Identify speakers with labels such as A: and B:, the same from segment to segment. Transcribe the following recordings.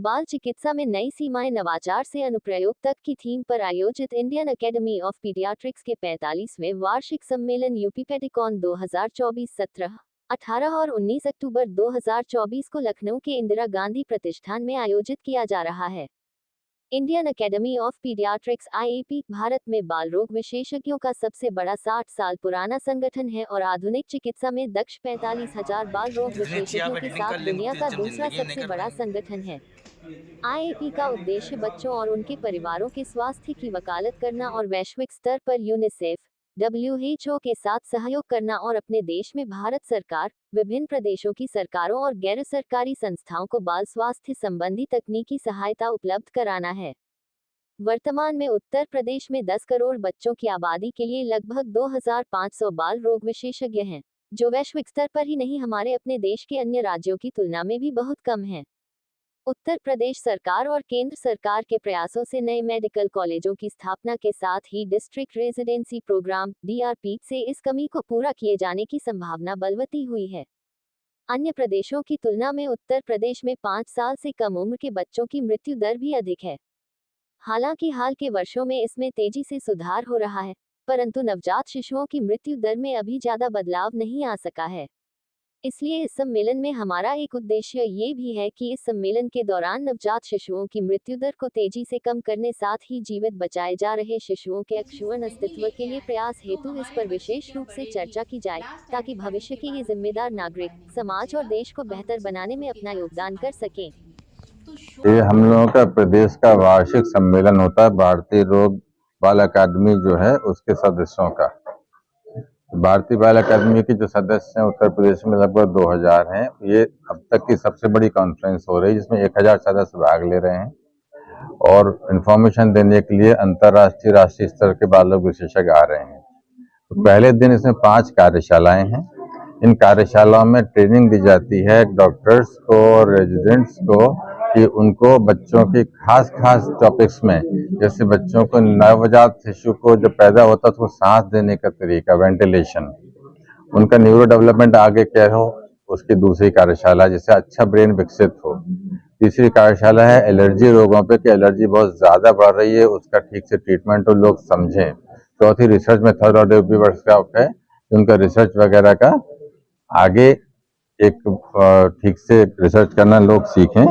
A: बाल चिकित्सा में नई सीमाएं, नवाचार से अनुप्रयोग तक की थीम पर आयोजित इंडियन एकेडमी ऑफ पीडियाट्रिक्स के 45वें वार्षिक सम्मेलन यूपी पेडिकॉन 2024 17, 18 और 19 अक्टूबर 2024 को लखनऊ के इंदिरा गांधी प्रतिष्ठान में आयोजित किया जा रहा है। Indian academy of paediatrics (IAP) Bharat में बाल रोग विशेषज्ञों का सबसे बड़ा 60 साल पुराना संगठन है और आधुनिक चिकित्सा में दक्ष 45,000 बाल रोग विशेषज्ञों के साथ दुनिया का दूसरा सबसे बड़ा संगठन है। IAP का उद्देश्य बच्चों और उनके परिवारों के स्वास्थ्य की वकालत करना और वैश्विक स्तर पर यूनिसेफ, WHO के साथ सहयोग करना और अपने देश में भारत सरकार, विभिन्न प्रदेशों की सरकारों और गैर सरकारी संस्थाओं को बाल स्वास्थ्य संबंधी तकनीकी सहायता उपलब्ध कराना है। वर्तमान में उत्तर प्रदेश में 10 करोड़ बच्चों की आबादी के लिए लगभग 2,500 बाल रोग विशेषज्ञ हैं, जो वैश्विक स्तर पर ही नहीं हमारे अपने देश के अन्य राज्यों की तुलना में भी बहुत कम है। उत्तर प्रदेश सरकार और केंद्र सरकार के प्रयासों से नए मेडिकल कॉलेजों की स्थापना के साथ ही डिस्ट्रिक्ट रेजिडेंसी प्रोग्राम (DRP) से इस कमी को पूरा किए जाने की संभावना बलवती हुई है। अन्य प्रदेशों की तुलना में उत्तर प्रदेश में 5 साल से कम उम्र के बच्चों की मृत्यु दर भी अधिक है। हालांकि हाल के वर्षों में इसमें तेजी से सुधार हो रहा है, परंतु नवजात शिशुओं की मृत्यु दर में अभी ज्यादा बदलाव नहीं आ सका है। इसलिए इस सम्मेलन में हमारा एक उद्देश्य ये भी है कि इस सम्मेलन के दौरान नवजात शिशुओं की मृत्यु दर को तेजी से कम करने, साथ ही जीवित बचाए जा रहे शिशुओं के अक्षुण्ण अस्तित्व के लिए प्रयास हेतु इस पर विशेष रूप से चर्चा की जाए, ताकि भविष्य के ये जिम्मेदार नागरिक समाज और देश को बेहतर बनाने में अपना योगदान कर सकें।
B: ये हम लोगों का प्रदेश का वार्षिक सम्मेलन होता है भारतीय रोग बाल अकादमी जो है उसके सदस्यों का। भारतीय बाल अकादमी के जो सदस्य हैं उत्तर प्रदेश में लगभग 2000 हैं। ये अब तक की सबसे बड़ी कॉन्फ्रेंस हो रही है जिसमें 1000 सदस्य भाग ले रहे हैं और इन्फॉर्मेशन देने के लिए अंतर्राष्ट्रीय राष्ट्रीय स्तर के बाल रोग विशेषज्ञ आ रहे हैं। तो पहले दिन इसमें 5 कार्यशालाएं हैं। इन कार्यशालाओं में ट्रेनिंग दी जाती है डॉक्टर्स को और रेजिडेंट्स को कि उनको बच्चों की खास टॉपिक्स में, जैसे बच्चों को नवजात शिशु को जब पैदा होता है तो सांस देने का तरीका, वेंटिलेशन, उनका न्यूरो डेवलपमेंट आगे क्या हो, उसकी दूसरी कार्यशाला जिससे अच्छा ब्रेन विकसित हो। तीसरी कार्यशाला है एलर्जी रोगों पे कि एलर्जी बहुत ज्यादा बढ़ रही है, उसका ठीक से ट्रीटमेंट तो लोग समझें। चौथी रिसर्च मेथड और वर्कशॉप है, उनका रिसर्च वगैरह का आगे एक ठीक से रिसर्च करना लोग सीखें।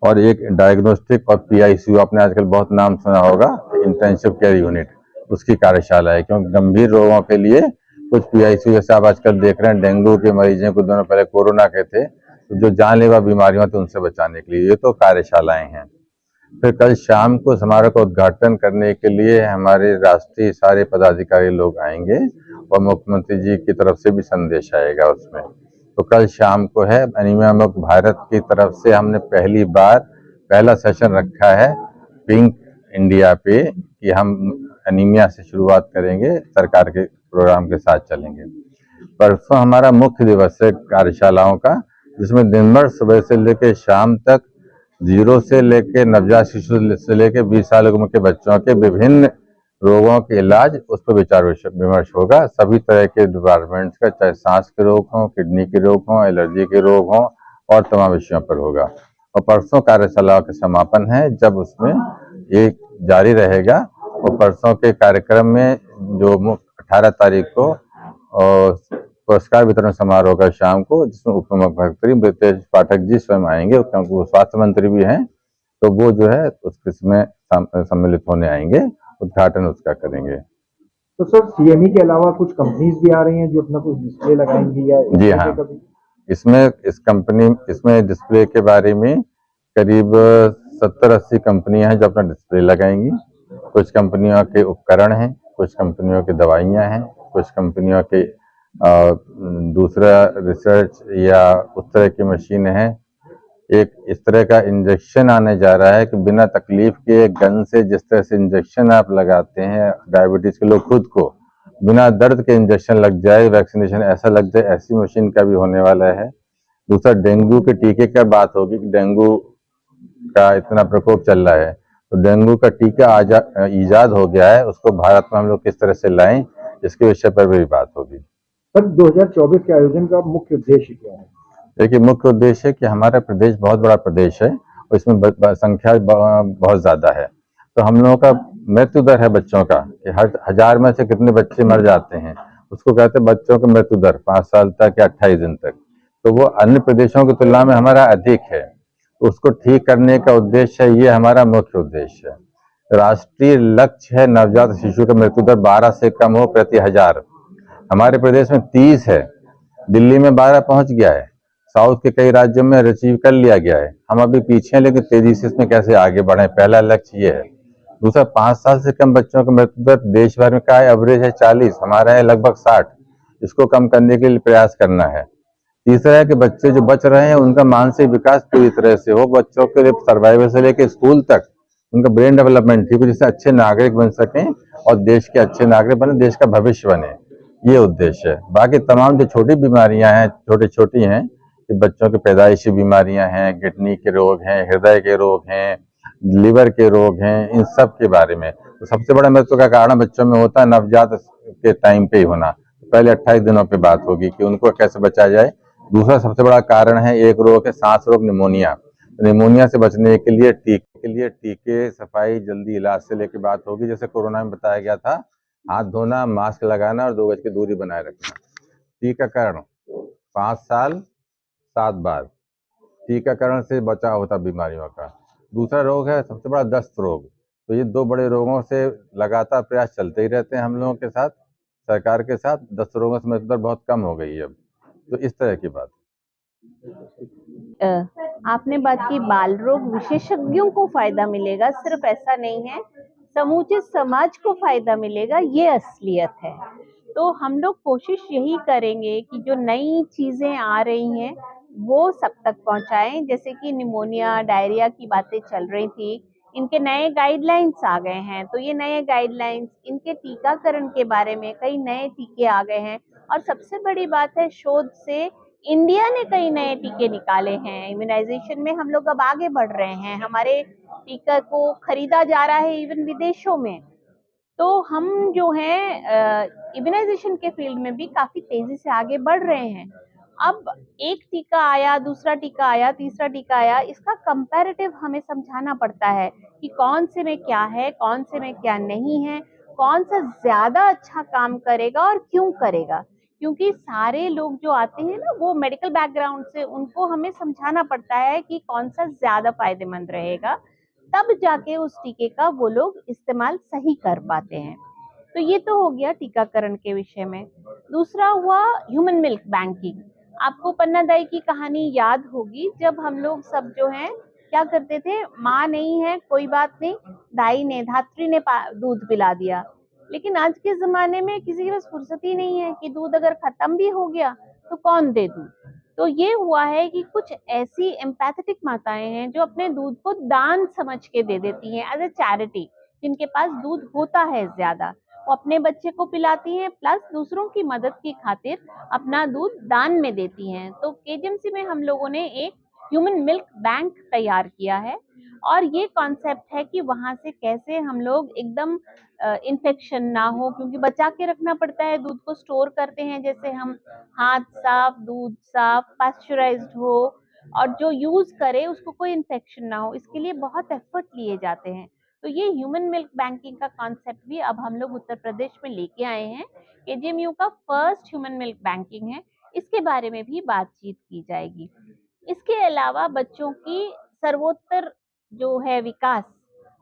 B: और एक डायग्नोस्टिक और PICU, आपने आजकल बहुत नाम सुना होगा, इंटेंसिव केयर यूनिट, उसकी कार्यशाला है, क्योंकि गंभीर रोगों के लिए कुछ PICU जैसे आप आजकल देख रहे हैं, डेंगू के मरीजों को, दोनों पहले कोरोना के थे, तो जो जानलेवा बीमारियां थी उनसे बचाने के लिए ये तो कार्यशालाएं हैं। फिर कल शाम को समारोह का उद्घाटन करने के लिए हमारे राष्ट्रीय सारे पदाधिकारी लोग आएंगे और मुख्यमंत्री जी की तरफ से भी संदेश आएगा उसमें। तो कल शाम को है एनीमिया मुक्त भारत की तरफ से हमने पहली बार पहला सेशन रखा है पिंक इंडिया पे कि हम एनीमिया से शुरुआत करेंगे, सरकार के प्रोग्राम के साथ चलेंगे। परसों हमारा मुख्य दिवस है कार्यशालाओं का, जिसमें दिन भर सुबह से लेकर शाम तक 0 से लेकर नवजात शिशु से लेकर 20 साल उम्र के बच्चों के विभिन्न रोगों के इलाज, उस पर विचार विमर्श होगा। सभी तरह के डिपार्टमेंट्स का, चाहे सांस के रोग हों, किडनी के रोग हों, एलर्जी के रोग हों, और तमाम विषयों पर होगा। और परसों कार्यशाला का समापन है, जब उसमें एक जारी रहेगा। और परसों के कार्यक्रम में जो 18 तारीख को पुरस्कार वितरण समारोह का शाम को, जिसमें उप मुख्यमंत्री ब्रिजेश पाठक जी स्वयं आएंगे, क्योंकि वो स्वास्थ्य मंत्री भी हैं, तो वो जो है उसमें सम्मिलित होने आएंगे, उद्घाटन उसका करेंगे।
C: तो सर CME के अलावा कुछ कंपनीज भी आ रही हैं जो अपना कुछ डिस्प्ले लगाएंगी या?
B: जी हाँ, इसमें डिस्प्ले के बारे में करीब 70-80 कंपनियां हैं जो अपना डिस्प्ले लगाएंगी। कुछ कंपनियों के उपकरण हैं, कुछ कंपनियों की दवाइयां हैं, कुछ कंपनियों के दूसरा रिसर्च या उस तरह की मशीन है। एक इस तरह का इंजेक्शन आने जा रहा है कि बिना तकलीफ के गन से, जिस तरह से इंजेक्शन आप लगाते हैं डायबिटीज के लोग खुद को, बिना दर्द के इंजेक्शन लग जाए, वैक्सीनेशन ऐसा लग जाए, ऐसी मशीन का भी होने वाला है। दूसरा डेंगू के टीके का बात होगी कि डेंगू का इतना प्रकोप चल रहा है, तो डेंगू का टीका ईजाद हो गया है, उसको भारत में हम लोग किस तरह से लाएं, इसके विषय पर भी बात होगी।
C: सर 2024 के आयोजन का मुख्य उद्देश्य क्या है?
B: देखिए, मुख्य उद्देश्य है कि हमारा प्रदेश बहुत बड़ा प्रदेश है और इसमें संख्या बहुत ज्यादा है। तो हम लोगों का मृत्यु दर है बच्चों का कि हर 1000 में से कितने बच्चे मर जाते हैं, उसको कहते हैं बच्चों का मृत्यु दर 5 साल तक या 28 दिन तक। तो वो अन्य प्रदेशों की तुलना में हमारा अधिक है। तो उसको ठीक करने का उद्देश्य है, ये हमारा मुख्य उद्देश्य है। राष्ट्रीय लक्ष्य है नवजात शिशु का मृत्यु दर 12 से कम हो प्रति 1000। हमारे प्रदेश में 30 है, दिल्ली में 12 पहुंच गया है, साउथ के कई राज्यों में अचीव कर लिया गया है। हम अभी पीछे हैं, लेकिन तेजी से इसमें कैसे आगे बढ़े, पहला लक्ष्य ये है। दूसरा, 5 साल से कम बच्चों का मृत्यु दर देश भर में का एवरेज है 40, हमारा है लगभग 60। इसको कम करने के लिए प्रयास करना है। तीसरा है कि बच्चे जो बच रहे हैं उनका मानसिक विकास पूरी तरह से हो, बच्चों के लिए सर्वाइवल से लेकर स्कूल तक उनका ब्रेन डेवलपमेंट ठीक हो, जिससे अच्छे नागरिक बन सकें और देश के अच्छे नागरिक बने, देश का भविष्य बने। ये उद्देश्य है। बाकी तमाम जो छोटी बीमारियां हैं, छोटी छोटी हैं, कि बच्चों की पैदाइशी बीमारियां हैं, किडनी के रोग हैं, हृदय के रोग हैं, लिवर के रोग हैं, इन सब के बारे में। तो सबसे बड़ा मृत्यु का कारण बच्चों में होता है नवजात के टाइम पे ही होना। पहले 28 दिनों पे बात होगी कि उनको कैसे बचाया जाए। दूसरा सबसे बड़ा कारण है, एक रोग है सांस रोग, निमोनिया। निमोनिया से बचने के लिए टीके, सफाई, जल्दी इलाज से लेके बात होगी। जैसे कोरोना में बताया गया था, हाथ धोना, मास्क लगाना और 2 गज की दूरी बनाए रखना। टीकाकरण 5 साल 7 बार टीकाकरण से बचाव होता बीमारियों का। दूसरा रोग है सबसे बड़ा दस्त रोग। तो ये 2 बड़े रोगों से लगातार प्रयास चलते ही रहते हैं हम लोगों के साथ, सरकार के साथ। दस्त रोगों से मृत्यु दर बहुत कम हो गई है अब। तो इस तरह की बात।
D: आपने बात की बाल रोग विशेषज्ञों को फायदा मिलेगा, सिर्फ ऐसा नहीं है, समूचे समाज को फायदा मिलेगा, ये असलियत है। तो हम लोग कोशिश यही करेंगे कि जो नई चीजें आ रही हैं वो सब तक पहुंचाएं। जैसे कि निमोनिया, डायरिया की बातें चल रही थी, इनके नए गाइडलाइंस आ गए हैं। तो ये नए गाइडलाइंस, इनके टीकाकरण के बारे में कई नए टीके आ गए हैं। और सबसे बड़ी बात है, शोध से इंडिया ने कई नए टीके निकाले हैं। इम्यूनाइजेशन में हम लोग अब आगे बढ़ रहे हैं, हमारे टीका को खरीदा जा रहा है इवन विदेशों में। तो हम जो है इम्यूनाइजेशन के फील्ड में भी काफी तेजी से आगे बढ़ रहे हैं। अब एक टीका आया, दूसरा टीका आया, तीसरा टीका आया, इसका कंपैरेटिव हमें समझाना पड़ता है कि कौन से में क्या है, कौन से में क्या नहीं है, कौन सा ज्यादा अच्छा काम करेगा और क्यों करेगा। क्योंकि सारे लोग जो आते हैं ना, वो मेडिकल बैकग्राउंड से, उनको हमें समझाना पड़ता है कि कौन सा ज्यादा फायदेमंद रहेगा, तब जाके उस टीके का वो लोग इस्तेमाल सही कर पाते हैं। तो ये तो हो गया टीकाकरण के विषय में। दूसरा हुआ ह्यूमन मिल्क बैंकिंग। आपको पन्ना दाई की कहानी याद होगी, जब हम लोग सब जो हैं क्या करते थे, माँ नहीं है कोई बात नहीं, दाई ने, धात्री ने दूध पिला दिया। लेकिन आज के जमाने में किसी के पास फुर्सत ही नहीं है कि दूध अगर खत्म भी हो गया तो कौन दे दूध। तो ये हुआ है कि कुछ ऐसी एम्पैथेटिक माताएं हैं जो अपने दूध को दान समझ के दे देती हैं एज ए चैरिटी। जिनके पास दूध होता है ज्यादा, वो अपने बच्चे को पिलाती हैं, प्लस दूसरों की मदद की खातिर अपना दूध दान में देती हैं। तो केजीएमसी में हम लोगों ने एक ह्यूमन मिल्क बैंक तैयार किया है। और ये कॉन्सेप्ट है कि वहां से कैसे हम लोग एकदम इन्फेक्शन ना हो, क्योंकि बचा के रखना पड़ता है, दूध को स्टोर करते हैं जैसे हम, हाथ साफ, दूध साफ, पास्चराइज्ड हो, और जो यूज करे उसको कोई इन्फेक्शन ना हो, इसके लिए बहुत एफर्ट लिए जाते हैं। तो ये ह्यूमन मिल्क बैंकिंग का कॉन्सेप्ट भी अब हम लोग उत्तर प्रदेश में लेके आए हैं। केजीएमयू का फर्स्ट ह्यूमन मिल्क बैंकिंग है, इसके बारे में भी बातचीत की जाएगी। इसके अलावा बच्चों की सर्वोत्तर जो है विकास,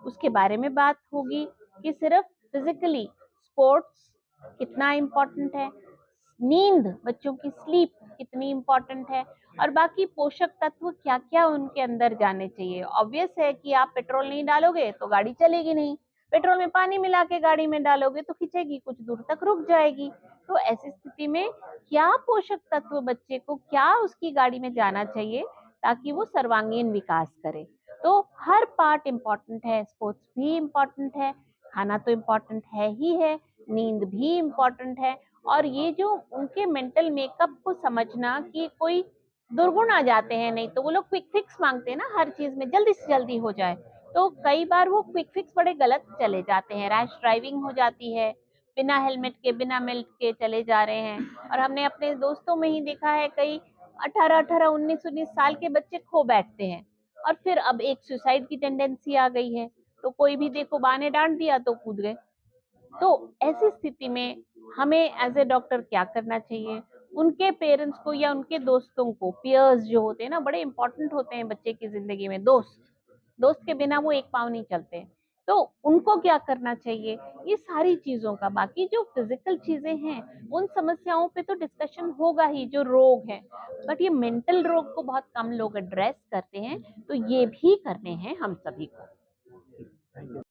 D: उसके बारे में बात होगी कि सिर्फ फिजिकली स्पोर्ट्स कितना इम्पोर्टेंट है, नींद, बच्चों की स्लीप कितनी इम्पोर्टेंट है, और बाकी पोषक तत्व क्या क्या उनके अंदर जाने चाहिए। ऑब्वियस है कि आप पेट्रोल नहीं डालोगे तो गाड़ी चलेगी नहीं, पेट्रोल में पानी मिला के गाड़ी में डालोगे तो खिंचेगी, कुछ दूर तक रुक जाएगी। तो ऐसी स्थिति में क्या पोषक तत्व बच्चे को, क्या उसकी गाड़ी में जाना चाहिए ताकि वो सर्वांगीण विकास करे। तो हर पार्ट इम्पोर्टेंट है, स्पोर्ट्स भी इम्पोर्टेंट है, खाना तो इम्पोर्टेंट है ही है, नींद भी इम्पोर्टेंट है। और ये जो उनके मेंटल मेकअप को समझना कि कोई दुर्गुण आ जाते हैं, नहीं तो वो लोग क्विक फिक्स मांगते हैं ना, हर चीज में जल्दी से जल्दी हो जाए। तो कई बार वो क्विक फिक्स बड़े गलत चले जाते हैं, रैश ड्राइविंग हो जाती है, बिना हेलमेट के, बिना मिल्क के चले जा रहे हैं। और हमने अपने दोस्तों में ही देखा है, कई 18-18, 19-19 साल के बच्चे खो बैठते हैं और फिर अब एक सुसाइड की टेंडेंसी आ गई है, तो कोई भी देखो बा ने डांट दिया तो कूद गए। तो ऐसी स्थिति में हमें एज ए डॉक्टर क्या करना चाहिए? उनके पेरेंट्स को या उनके दोस्तों को, पियर्स जो होते हैं ना, बड़े इंपॉर्टेंट होते हैं बच्चे की जिंदगी में। दोस्त, दोस्त के बिना वो एक पाँव नहीं चलते। तो उनको क्या करना चाहिए, ये सारी चीजों का। बाकी जो फिजिकल चीजें हैं उन समस्याओं पे तो डिस्कशन होगा ही, जो रोग है, बट ये मेंटल रोग को बहुत कम लोग एड्रेस करते हैं, तो ये भी करने हैं हम सभी को।